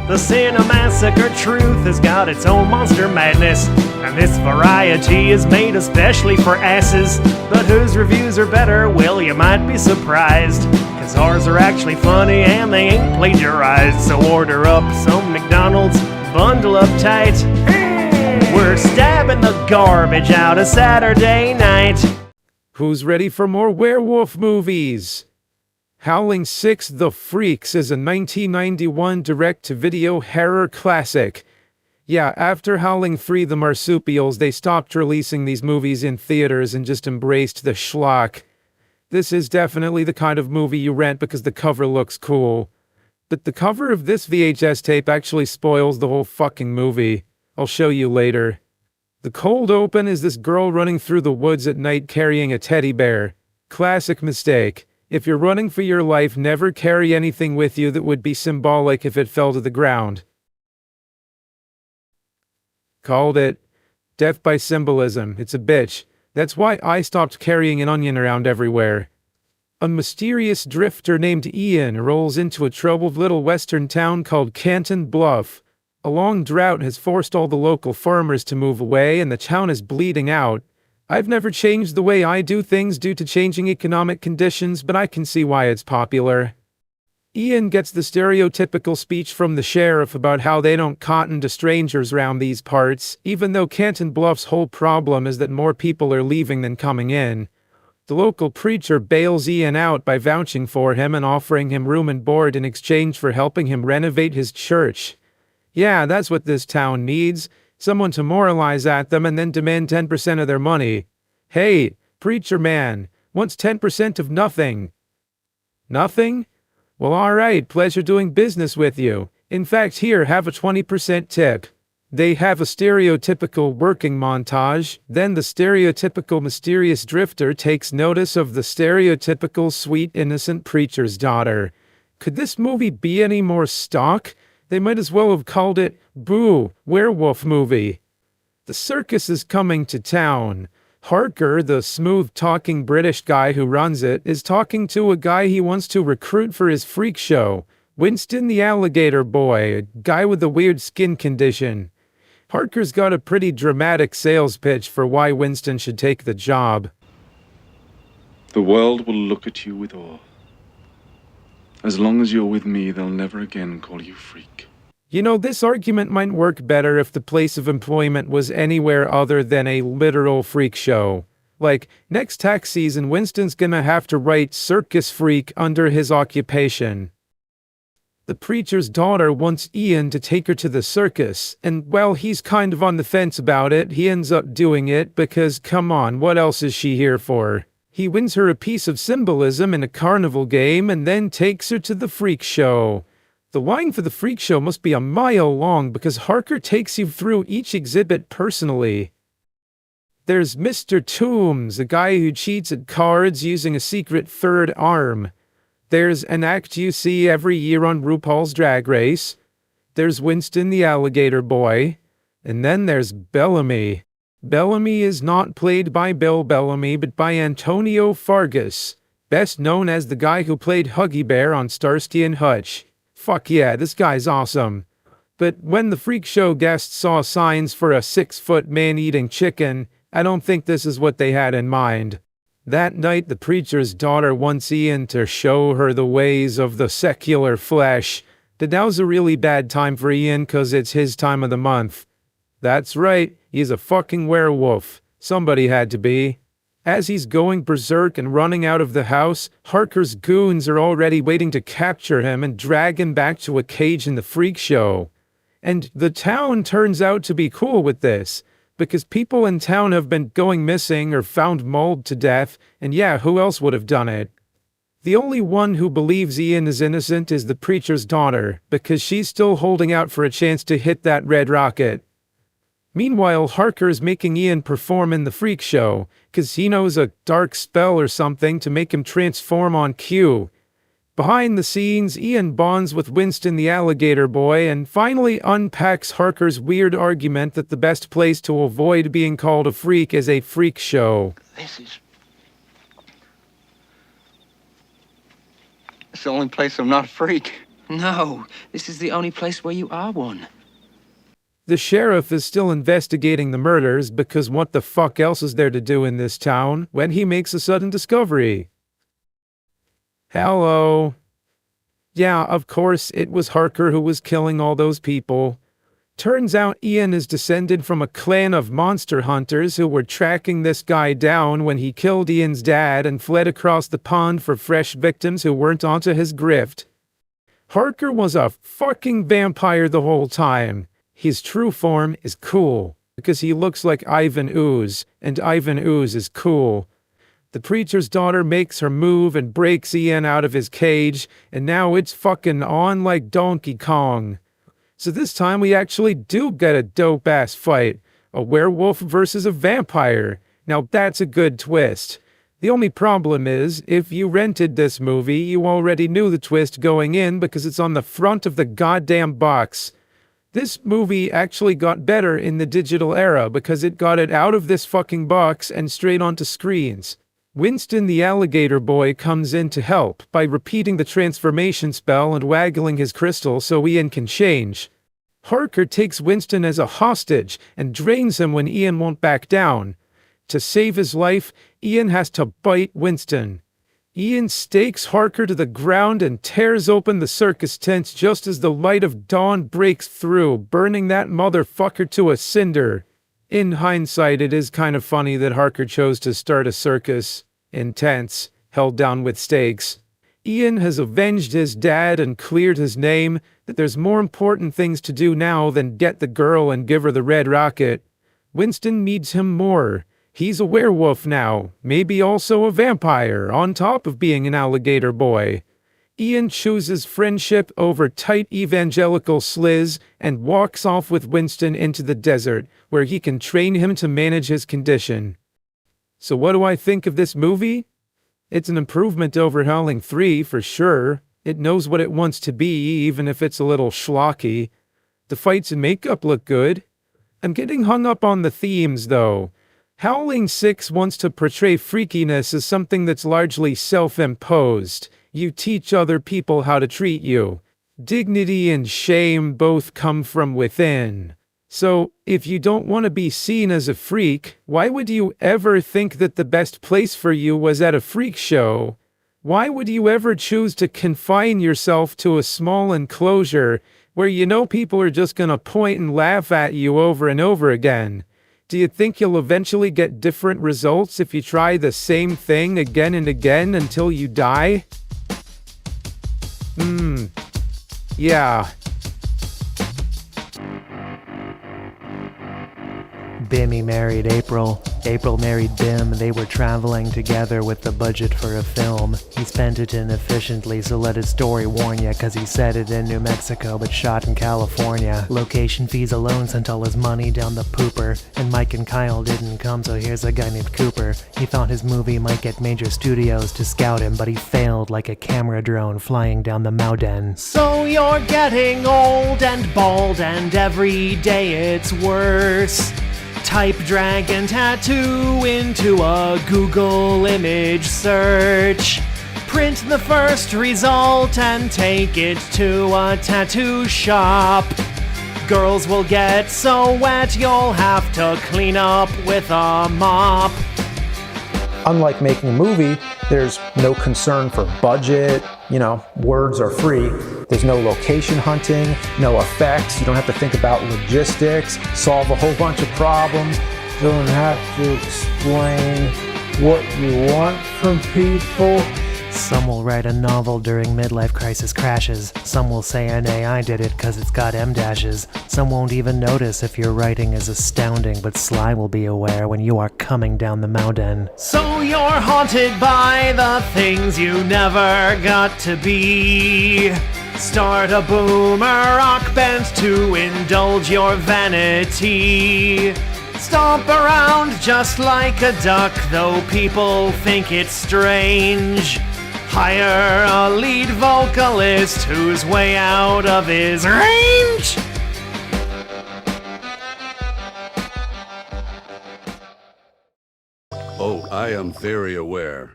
The Cinemassacre truth has got its own monster madness, and this variety is made especially for asses. But whose reviews are better? Well, you might be surprised, cause ours are actually funny and they ain't plagiarized. So order up some McDonald's, bundle up tight. We're stabbing the garbage out of Saturday night. Who's ready for more werewolf movies? Howling 6 The Freaks is a 1991 direct-to-video horror classic. Yeah, after Howling 3 The Marsupials, they stopped releasing these movies in theaters and just embraced the schlock. This is definitely the kind of movie you rent because the cover looks cool. But the cover of this VHS tape actually spoils the whole fucking movie. I'll show you later. The cold open is this girl running through the woods at night carrying a teddy bear. Classic mistake. If you're running for your life, never carry anything with you that would be symbolic if it fell to the ground. Called it. Death by symbolism. It's a bitch. That's why I stopped carrying an onion around everywhere. A mysterious drifter named Ian rolls into a troubled little western town called Canton Bluff. A long drought has forced all the local farmers to move away and the town is bleeding out. I've never changed the way I do things due to changing economic conditions, but I can see why it's popular. Ian gets the stereotypical speech from the sheriff about how they don't cotton to strangers round these parts, even though Canton Bluff's whole problem is that more people are leaving than coming in. The local preacher bails Ian out by vouching for him and offering him room and board in exchange for helping him renovate his church. Yeah, that's what this town needs. Someone to moralize at them and then demand 10% of their money. Hey, preacher man, wants 10% of nothing. Nothing? Well, alright, pleasure doing business with you. In fact, here, have a 20% tip. They have a stereotypical working montage, then the stereotypical mysterious drifter takes notice of the stereotypical sweet innocent preacher's daughter. Could this movie be any more stock? They might as well have called it, Boo, Werewolf Movie. The circus is coming to town. Harker, the smooth-talking British guy who runs it, is talking to a guy he wants to recruit for his freak show. Winston the Alligator Boy, a guy with a weird skin condition. Harker's got a pretty dramatic sales pitch for why Winston should take the job. The world will look at you with awe. As long as you're with me, they'll never again call you freak. You know, this argument might work better if the place of employment was anywhere other than a literal freak show. Like, next tax season, Winston's gonna have to write circus freak under his occupation. The preacher's daughter wants Ian to take her to the circus, and while he's kind of on the fence about it, he ends up doing it because, come on, what else is she here for? He wins her a piece of symbolism in a carnival game and then takes her to the freak show. The line for the freak show must be a mile long because Harker takes you through each exhibit personally. There's Mr. Toombs, a guy who cheats at cards using a secret third arm. There's an act you see every year on RuPaul's Drag Race. There's Winston the Alligator Boy. And then there's Bellamy. Bellamy is not played by Bill Bellamy, but by Antonio Fargas, best known as the guy who played Huggy Bear on Starsky and Hutch. Fuck yeah, this guy's awesome. But when the freak show guests saw signs for a 6-foot man eating chicken, I don't think this is what they had in mind. That night, the preacher's daughter wants Ian to show her the ways of the secular flesh. But now's a really bad time for Ian cause it's his time of the month. That's right, he's a fucking werewolf. Somebody had to be. As he's going berserk and running out of the house, Harker's goons are already waiting to capture him and drag him back to a cage in the freak show. And the town turns out to be cool with this, because people in town have been going missing or found mauled to death, and yeah, who else would have done it? The only one who believes Ian is innocent is the preacher's daughter, because she's still holding out for a chance to hit that red rocket. Meanwhile, Harker's making Ian perform in the freak show, cause he knows a dark spell or something to make him transform on cue. Behind the scenes, Ian bonds with Winston the Alligator Boy and finally unpacks Harker's weird argument that the best place to avoid being called a freak is a freak show. It's the only place I'm not a freak. No, this is the only place where you are one. The sheriff is still investigating the murders because what the fuck else is there to do in this town when he makes a sudden discovery? Hello. Yeah, of course, it was Harker who was killing all those people. Turns out Ian is descended from a clan of monster hunters who were tracking this guy down when he killed Ian's dad and fled across the pond for fresh victims who weren't onto his grift. Harker was a fucking vampire the whole time. His true form is cool, because he looks like Ivan Ooze, and Ivan Ooze is cool. The preacher's daughter makes her move and breaks Ian out of his cage, and now it's fucking on like Donkey Kong. So this time we actually do get a dope-ass fight. A werewolf versus a vampire. Now that's a good twist. The only problem is, if you rented this movie, you already knew the twist going in because it's on the front of the goddamn box. This movie actually got better in the digital era because it got it out of this fucking box and straight onto screens. Winston the alligator boy comes in to help by repeating the transformation spell and waggling his crystal so Ian can change. Harker takes Winston as a hostage and drains him when Ian won't back down. To save his life, Ian has to bite Winston. Ian stakes Harker to the ground and tears open the circus tents just as the light of dawn breaks through, burning that motherfucker to a cinder. In hindsight, it is kind of funny that Harker chose to start a circus in tents, held down with stakes. Ian has avenged his dad and cleared his name, that there's more important things to do now than get the girl and give her the red rocket. Winston needs him more. He's a werewolf now, maybe also a vampire, on top of being an alligator boy. Ian chooses friendship over tight evangelical sliz and walks off with Winston into the desert, where he can train him to manage his condition. So what do I think of this movie? It's an improvement over Howling 3 for sure. It knows what it wants to be, even if it's a little schlocky. The fights and makeup look good. I'm getting hung up on the themes, though. Howling 6 wants to portray freakiness as something that's largely self-imposed. You teach other people how to treat you. Dignity and shame both come from within. So, if you don't want to be seen as a freak, why would you ever think that the best place for you was at a freak show? Why would you ever choose to confine yourself to a small enclosure where you know people are just gonna point and laugh at you over and over again? Do you think you'll eventually get different results if you try the same thing again and again until you die? Yeah. Bimmy married April. April married Bim. They were traveling together with the budget for a film. He spent it inefficiently, so let his story warn ya, cause he set it in New Mexico but shot in California. Location fees alone sent all his money down the pooper. And Mike and Kyle didn't come, so here's a guy named Cooper. He thought his movie might get major studios to scout him, but he failed like a camera drone flying down the mountain. So you're getting old and bald, and every day it's worse. Type dragon tattoo into a Google image search. Print the first result and take it to a tattoo shop. Girls will get so wet you'll have to clean up with a mop. Unlike making a movie, there's no concern for budget, words are free. There's no location hunting, no effects, you don't have to think about logistics, solve a whole bunch of problems, don't have to explain what you want from people. Some will write a novel during midlife crisis crashes. Some will say an AI did it cause it's got M-dashes. Some won't even notice if your writing is astounding, but Sly will be aware when you are coming down the mountain. So you're haunted by the things you never got to be. Start a boomer rock band to indulge your vanity. Stomp around just like a duck, though people think it's strange. Hire a lead vocalist who's way out of his range. Oh, I am very aware.